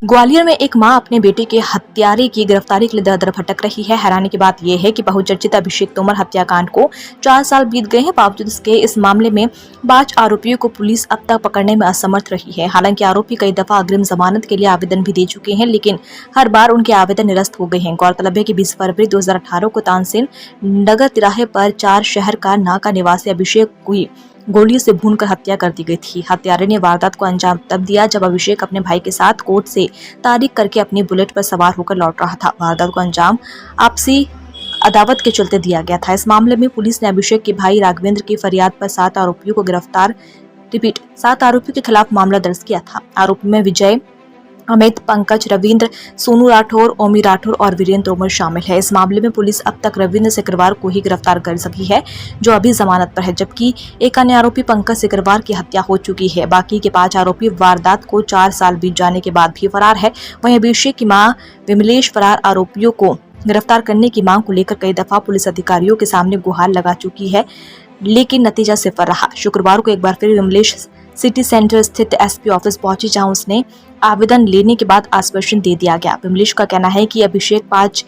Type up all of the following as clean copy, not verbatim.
ग्वालियर में एक मां अपने बेटे के हत्यारे की गिरफ्तारी के लिए दर दर भटक रही है। हैरानी की बात यह है कि बहुचर्चित अभिषेक तोमर हत्याकांड को 4 साल बीत गए हैं, बावजूद इसके इस मामले में 5 आरोपियों को पुलिस अब तक पकड़ने में असमर्थ रही है। हालांकि आरोपी कई दफा अग्रिम जमानत के लिए आवेदन भी दे चुके हैं, लेकिन हर बार उनके आवेदन निरस्त हो गए हैं। गौरतलब है कि 20 फरवरी 2018 को तानसेन नगर तिराहे पर 4 शहर का नाका निवासी अभिषेक की गोली से भूनकर हत्या कर दी गई थी। हत्यारे ने वारदात को अंजाम तब दिया जब अभिषेक अपने भाई के साथ कोर्ट से तारीख करके अपनी बुलेट पर सवार होकर लौट रहा था। वारदात को अंजाम आपसी अदावत के चलते दिया गया था। इस मामले में पुलिस ने अभिषेक के भाई राघवेंद्र की फरियाद पर 7 आरोपियों को गिरफ्तार 7 आरोपियों के खिलाफ मामला दर्ज किया था। आरोपी में विजय, अमित, पंकज, रविंद्र, सोनू राठौर, ओमी राठौर और वीरेंद्र तोमर शामिल है। इस मामले में पुलिस अब तक रविंद्र सिकरवार को ही गिरफ्तार कर सकी है, जो अभी जमानत पर है, जबकि एक अन्य आरोपी पंकज सिकरवार की हत्या हो चुकी है। बाकी के 5 आरोपी वारदात को 4 साल बीत जाने के बाद भी फरार है। वहीं अभिषेक की मां विमलेश फरार आरोपियों को गिरफ्तार करने की मांग को लेकर कई दफा पुलिस अधिकारियों के सामने गुहार लगा चुकी है, लेकिन नतीजा सिफर रहा। शुक्रवार को एक बार फिर विमलेश सिटी सेंटर स्थित एसपी ऑफिस पहुंची, जहां उसने आवेदन लेने के बाद आश्वासन दे दिया गया। विमलेश का कहना है कि अभिषेक 5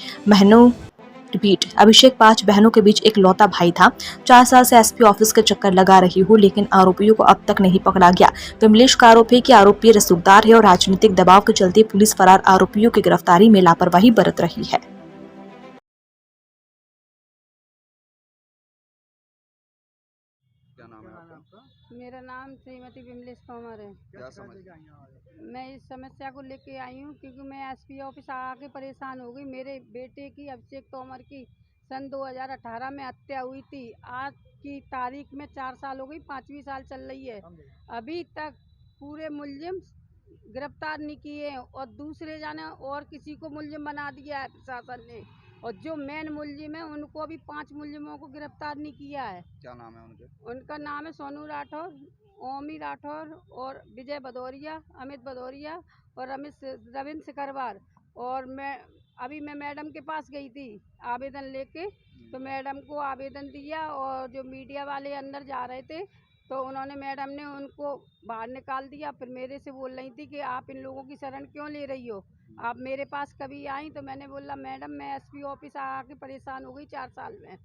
बहनों के बीच एक लौता भाई था। 4 साल से एसपी ऑफिस का चक्कर लगा रही हूँ, लेकिन आरोपियों को अब तक नहीं पकड़ा गया। विमलेश का आरोप है कि आरोपी रसूखदार है और राजनीतिक दबाव के चलते पुलिस फरार आरोपियों की गिरफ्तारी में लापरवाही बरत रही है। क्या नाम है आपका? मेरा नाम श्रीमती विमलेश तोमर है। क्या समस्या? मैं इस समस्या को लेके आई हूँ क्योंकि मैं एसपी ऑफिस आके परेशान हो गई। मेरे बेटे की, अभिषेक तोमर की, सन 2018 में हत्या हुई थी। आज की तारीख में 4 साल हो गई, 5वीं साल चल रही है। अभी तक पूरे मुलजिम गिरफ्तार नहीं किए और दूसरे जाने और किसी को मुलजिम बना दिया है प्रशासन ने, और जो मेन मुलजिम है उनको अभी 5 मुलजिमों को गिरफ्तार नहीं किया है। क्या नाम है उनके? उनका नाम है सोनू राठौर, ओमी राठौर और विजय भदौरिया, अमित भदौरिया और रविंद्र सिकरवार। और मैं मैडम के पास गई थी आवेदन लेके, तो मैडम को आवेदन दिया और जो मीडिया वाले अंदर जा रहे थे तो मैडम ने उनको बाहर निकाल दिया। फिर मेरे से बोल रही थी कि आप इन लोगों की शरण क्यों ले रही हो, आप मेरे पास कभी आई? तो मैंने बोला मैडम मैं एसपी ऑफिस आके परेशान हो गई 4 साल में,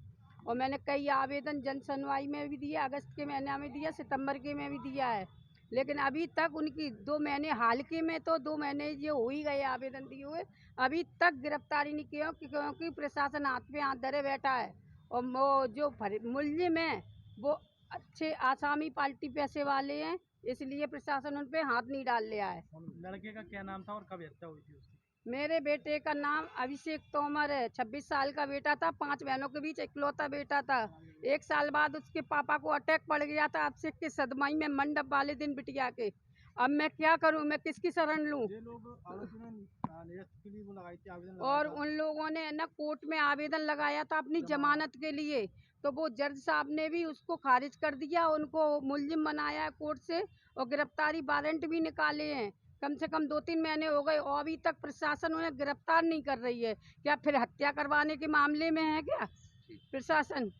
और मैंने कई आवेदन जन सुनवाई में भी दिया, अगस्त के महीने में दिया, सितंबर के में भी दिया है, लेकिन अभी तक उनकी 2 महीने हाल के में तो 2 महीने ये हो ही गए आवेदन दिए हुए, अभी तक गिरफ्तारी नहीं किया क्योंकि प्रशासन हाथ पे हाथ धरे बैठा है। और वो जो मुलजिम है वो अच्छे आसामी पार्टी पैसे वाले हैं, इसलिए प्रशासन उन पे हाथ नहीं डाल लिया है। लड़के का क्या नाम था और कब हत्या हुई थी उसकी? मेरे बेटे का नाम अभिषेक तोमर है। 26 साल का बेटा था, 5 बहनों के बीच इकलौता बेटा था। 1 साल बाद उसके पापा को अटैक पड़ गया था अभिषेक के सदमाई में मंडप वाले दिन बिटिया के। अब मैं क्या करूं, मैं किसकी शरण लूं? ये लोग आरोपी ने निरस्त के लिए वो लगाई थी आवेदन और लगाया था। उन लोगों ने ना कोर्ट में आवेदन लगाया था अपनी जमानत के लिए, तो वो जज साहब ने भी उसको खारिज कर दिया, उनको मुलजिम बनाया है कोर्ट से और गिरफ्तारी वारंट भी निकाले हैं। कम से कम 2-3 महीने हो गए और अभी तक प्रशासन उन्हें गिरफ्तार नहीं कर रही है। क्या फिर हत्या करवाने के मामले में है क्या प्रशासन?